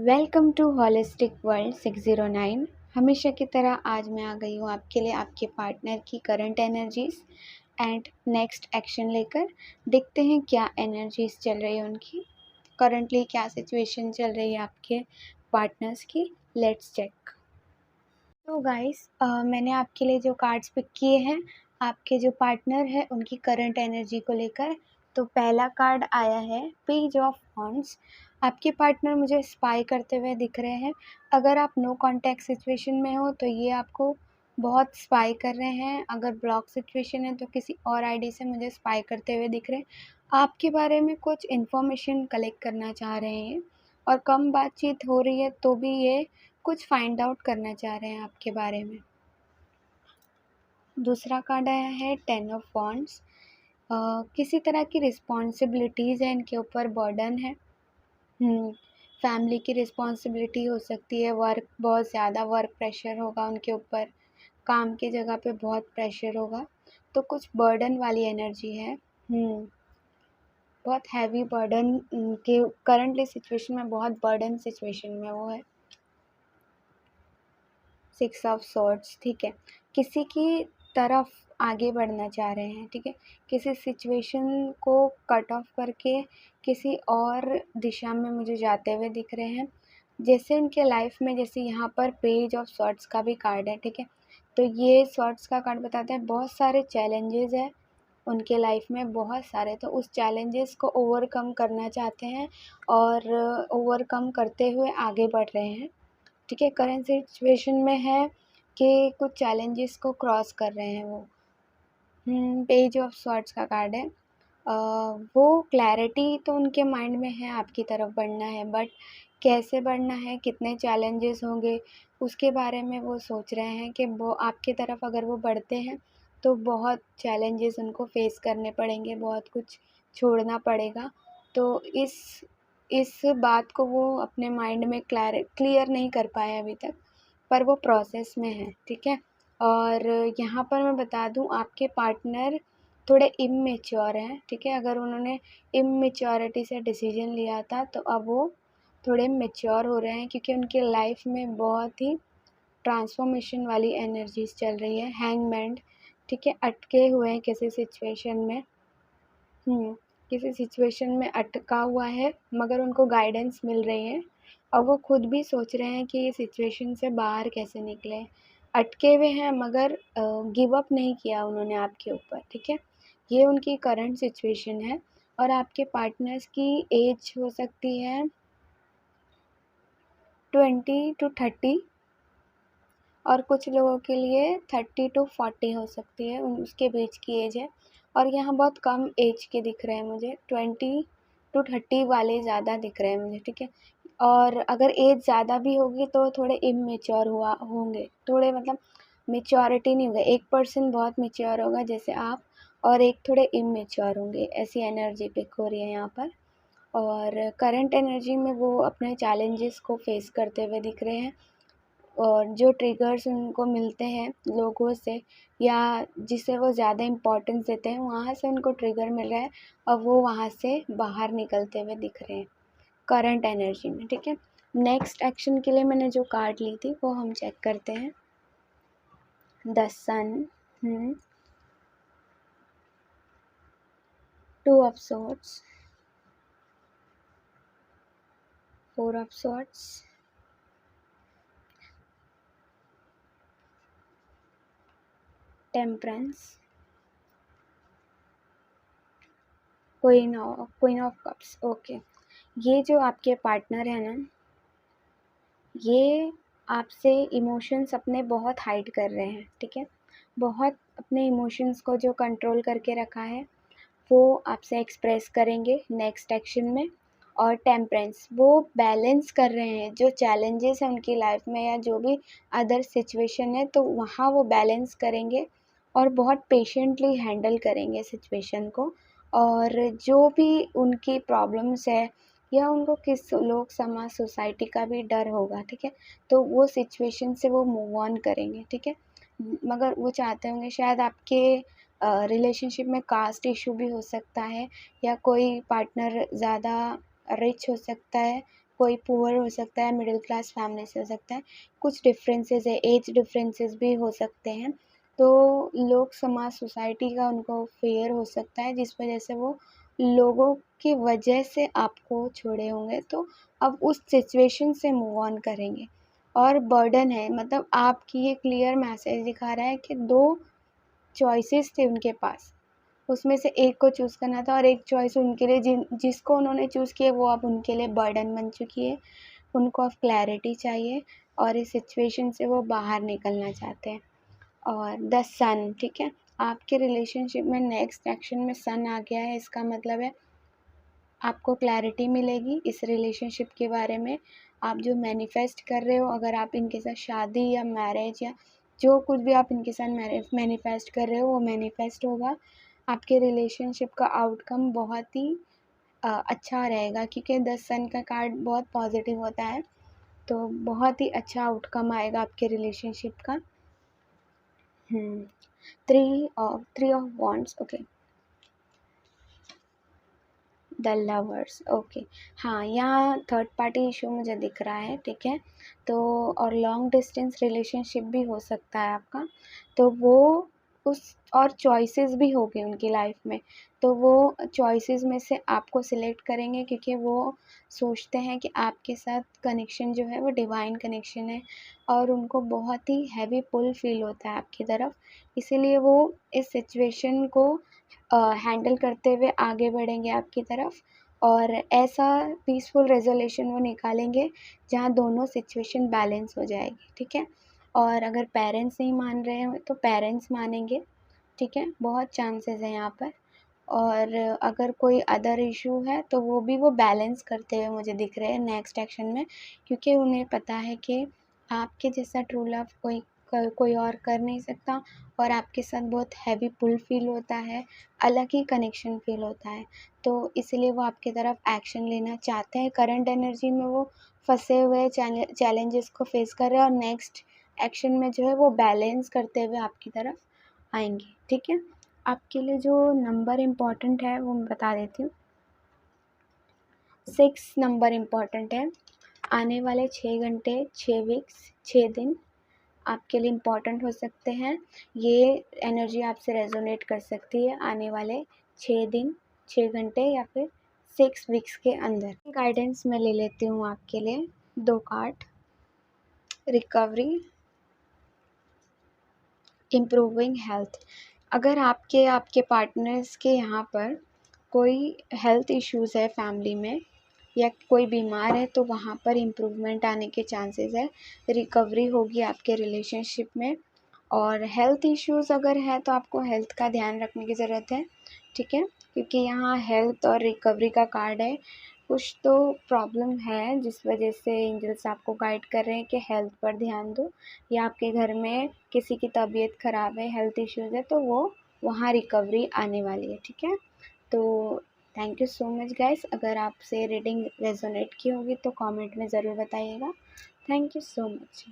Welcome to holistic world 609। हमेशा की तरह आज मैं आ गई हूँ आपके लिए आपके पार्टनर की current energies and next action लेकर। देखते हैं क्या एनर्जीज चल रही है उनकी, करंटली क्या सिचुएशन चल रही है आपके पार्टनर्स की। Let's check. तो गाइस, मैंने आपके लिए जो कार्ड्स पिक किए हैं आपके जो पार्टनर है उनकी करंट एनर्जी को लेकर। तो पहला कार्ड आया है पेज ऑफ वॉन्ड्स। आपके पार्टनर मुझे स्पाई करते हुए दिख रहे हैं। अगर आप नो कांटेक्ट सिचुएशन में हो तो ये आपको बहुत स्पाई कर रहे हैं। अगर ब्लॉक सिचुएशन है तो किसी और आईडी से मुझे स्पाई करते हुए दिख रहे हैं। आपके बारे में कुछ इन्फॉर्मेशन कलेक्ट करना चाह रहे हैं और कम बातचीत हो रही है तो भी ये कुछ फाइंड आउट करना चाह रहे हैं आपके बारे में। दूसरा कार्ड आया है 10 ऑफ वॉन्ड्स। किसी तरह की रिस्पॉन्सिबिलिटीज़ है इनके ऊपर, बर्डन है। फैमिली की रिस्पॉन्सिबिलिटी हो सकती है, वर्क बहुत ज़्यादा वर्क प्रेशर होगा उनके ऊपर, काम की जगह पे बहुत प्रेशर होगा। तो कुछ बर्डन वाली एनर्जी है। बहुत हैवी बर्डन के करंटली सिचुएशन में, बहुत बर्डन सिचुएशन में वो है। 6 ऑफ सॉर्ड्स, ठीक है। किसी की तरफ आगे बढ़ना चाह रहे हैं, ठीक है। किसी सिचुएशन को कट ऑफ करके किसी और दिशा में मुझे जाते हुए दिख रहे हैं। जैसे इनके लाइफ में, जैसे यहाँ पर पेज ऑफ सॉर्ड्स का भी कार्ड है, ठीक है। तो ये सॉर्ड्स का कार्ड बताता है बहुत सारे चैलेंजेस है उनके लाइफ में, बहुत सारे। तो उस चैलेंजेस को ओवरकम करना चाहते हैं और ओवरकम करते हुए आगे बढ़ रहे हैं, ठीक है। करंट सिचुएशन में है कि कुछ चैलेंजेस को क्रॉस कर रहे हैं वो। पेज ऑफ स्वॉर्ड्स का कार्ड है। वो क्लैरिटी तो उनके माइंड में है, आपकी तरफ बढ़ना है, बट कैसे बढ़ना है, कितने चैलेंजेस होंगे, उसके बारे में वो सोच रहे हैं कि वो आपकी तरफ अगर वो बढ़ते हैं तो बहुत चैलेंजेस उनको फेस करने पड़ेंगे, बहुत कुछ छोड़ना पड़ेगा। तो इस बात को वो अपने माइंड में क्लियर नहीं कर पाए अभी तक, पर वो प्रोसेस में है, ठीक है। और यहाँ पर मैं बता दूँ आपके पार्टनर थोड़े इमैच्योर हैं, ठीक है। अगर उन्होंने इमैच्योरिटी से डिसीजन लिया था तो अब वो थोड़े मैच्योर हो रहे हैं, क्योंकि उनके लाइफ में बहुत ही ट्रांसफॉर्मेशन वाली एनर्जीज चल रही है। हैंगमैन, ठीक है, अटके हुए हैं किसी सिचुएशन में। किसी सिचुएशन में अटका हुआ है, मगर उनको गाइडेंस मिल रही है और वो खुद भी सोच रहे हैं कि ये सिचुएशन से बाहर कैसे निकले। अटके हुए हैं मगर गिव अप नहीं किया उन्होंने आपके ऊपर, ठीक है। ये उनकी करंट सिचुएशन है। और आपके पार्टनर्स की एज हो सकती है 20 to 30 और कुछ लोगों के लिए 30 to 40 हो सकती है, उसके बीच की एज है। और यहाँ बहुत कम एज के दिख रहे हैं मुझे, 20 to 30 वाले ज़्यादा दिख रहे हैं मुझे, ठीक है। और अगर एज ज़्यादा भी होगी तो थोड़े इमेच्योर होंगे, थोड़े मतलब मेच्योरिटी नहीं होगा। एक पर्सन बहुत मेच्योर होगा जैसे आप, और एक थोड़े इमेच्योर होंगे, ऐसी एनर्जी पिक हो रही है यहाँ पर। और करंट एनर्जी में वो अपने चैलेंजेस को फेस करते हुए दिख रहे हैं, और जो ट्रिगर्स उनको मिलते हैं लोगों से या जिसे वो ज़्यादा इम्पोर्टेंस देते हैं, वहाँ से उनको ट्रिगर मिल रहा है और वो वहाँ से बाहर निकलते हुए दिख रहे हैं करंट एनर्जी में, ठीक है। नेक्स्ट एक्शन के लिए मैंने जो कार्ड ली थी वो हम चेक करते हैं। The sun, 2 of swords, 4 of swords, temperance, queen of cups. Okay, ये जो आपके पार्टनर है ना, ये आपसे इमोशंस अपने बहुत हाइड कर रहे हैं, ठीक है। बहुत अपने इमोशंस को जो कंट्रोल करके रखा है वो आपसे एक्सप्रेस करेंगे नेक्स्ट एक्शन में। और टेम्परेंस, वो बैलेंस कर रहे हैं जो चैलेंजेस हैं उनकी लाइफ में या जो भी अदर सिचुएशन है, तो वहाँ वो बैलेंस करेंगे और बहुत पेशेंटली हैंडल करेंगे सिचुएशन को। और जो भी उनकी प्रॉब्लम्स है या उनको किस लोग समाज सोसाइटी का भी डर होगा, ठीक है, तो वो सिचुएशन से वो मूव ऑन करेंगे, ठीक है। मगर वो चाहते होंगे शायद आपके रिलेशनशिप में कास्ट इशू भी हो सकता है, या कोई पार्टनर ज़्यादा रिच हो सकता है कोई पुअर हो सकता है, मिडिल क्लास फैमिली से हो सकता है, कुछ डिफरेंसेस है, एज डिफरेंसेस भी हो सकते हैं। तो लोग समाज सोसाइटी का उनको फ़ियर हो सकता है, जिस वजह से वो लोगों की वजह से आपको छोड़े होंगे, तो अब उस सिचुएशन से मूव ऑन करेंगे। और बर्डन है, मतलब आपकी ये क्लियर मैसेज दिखा रहा है कि 2 चॉइसेस थे उनके पास, उसमें से एक को चूज़ करना था, और एक चॉइस उनके लिए जिसको उन्होंने चूज़ किया वो अब उनके लिए बर्डन बन चुकी है। उनको अब क्लैरिटी चाहिए और इस सिचुएशन से वो बाहर निकलना चाहते हैं। और द सन, ठीक है, आपके रिलेशनशिप में नेक्स्ट एक्शन में सन आ गया है, इसका मतलब है आपको क्लैरिटी मिलेगी इस रिलेशनशिप के बारे में। आप जो मैनिफेस्ट कर रहे हो, अगर आप इनके साथ शादी या मैरिज या जो कुछ भी आप इनके साथ मैनिफेस्ट कर रहे हो वो मैनिफेस्ट होगा। आपके रिलेशनशिप का आउटकम बहुत ही अच्छा रहेगा, क्योंकि द सन का कार्ड बहुत पॉजिटिव होता है, तो बहुत ही अच्छा आउटकम आएगा आपके रिलेशनशिप का। 3 of wands, okay. The lovers, okay. हाँ, यहाँ थर्ड पार्टी इशू मुझे दिख रहा है, ठीक है। तो और लॉन्ग डिस्टेंस रिलेशनशिप भी हो सकता है आपका, तो वो उस और चॉइसेस भी होगी उनकी लाइफ में, तो वो चॉइसेस में से आपको सिलेक्ट करेंगे, क्योंकि वो सोचते हैं कि आपके साथ कनेक्शन जो है वो डिवाइन कनेक्शन है, और उनको बहुत ही हैवी पुल फील होता है आपकी तरफ। इसीलिए वो इस सिचुएशन को हैंडल करते हुए आगे बढ़ेंगे आपकी तरफ, और ऐसा पीसफुल रेज़ोल्यूशन वो निकालेंगे जहाँ दोनों सिचुएशन बैलेंस हो जाएगी, ठीक है। और अगर पेरेंट्स नहीं मान रहे हैं तो पेरेंट्स मानेंगे, ठीक है, बहुत चांसेस हैं यहाँ पर। और अगर कोई अदर इशू है तो वो भी वो बैलेंस करते हुए मुझे दिख रहे हैं नेक्स्ट एक्शन में, क्योंकि उन्हें पता है कि आपके जैसा ट्रू लव कोई और कर नहीं सकता, और आपके साथ बहुत हैवी पुल फील होता है, अलग ही कनेक्शन फील होता है। तो इसलिए वो आपकी तरफ एक्शन लेना चाहते हैं। करंट एनर्जी में वो फँसे हुए चैलेंजेस को फेस कर रहे हैं, और नेक्स्ट एक्शन में जो है वो बैलेंस करते हुए आपकी तरफ आएंगे, ठीक है। आपके लिए जो नंबर इम्पॉर्टेंट है वो मैं बता देती हूँ। 6 नंबर इम्पॉर्टेंट है। आने वाले 6 घंटे, 6 वीक्स, 6 दिन आपके लिए इम्पॉर्टेंट हो सकते हैं। ये एनर्जी आपसे रेजोनेट कर सकती है आने वाले 6 दिन, 6 घंटे या फिर 6 वीक्स के अंदर। गाइडेंस मैं ले लेती हूँ आपके लिए 2 कार्ड। Recovery, improving health. अगर आपके पार्टनर्स के यहाँ पर कोई हेल्थ इश्यूज़ है फैमिली में, या कोई बीमार है, तो वहाँ पर इम्प्रूवमेंट आने के चांसेस है, रिकवरी होगी आपके रिलेशनशिप में। और हेल्थ इश्यूज़ अगर है तो आपको हेल्थ का ध्यान रखने की ज़रूरत है, ठीक है, क्योंकि यहाँ हेल्थ और रिकवरी का कार्ड है। कुछ तो प्रॉब्लम है जिस वजह से एंजल्स आपको गाइड कर रहे हैं कि हेल्थ पर ध्यान दो, या आपके घर में किसी की तबीयत ख़राब है, हेल्थ इश्यूज़ है, तो वो वहाँ रिकवरी आने वाली है, ठीक है। तो thank you so much guys. अगर आपसे रीडिंग रेजोनेट की होगी तो कमेंट में ज़रूर बताइएगा। Thank you so much.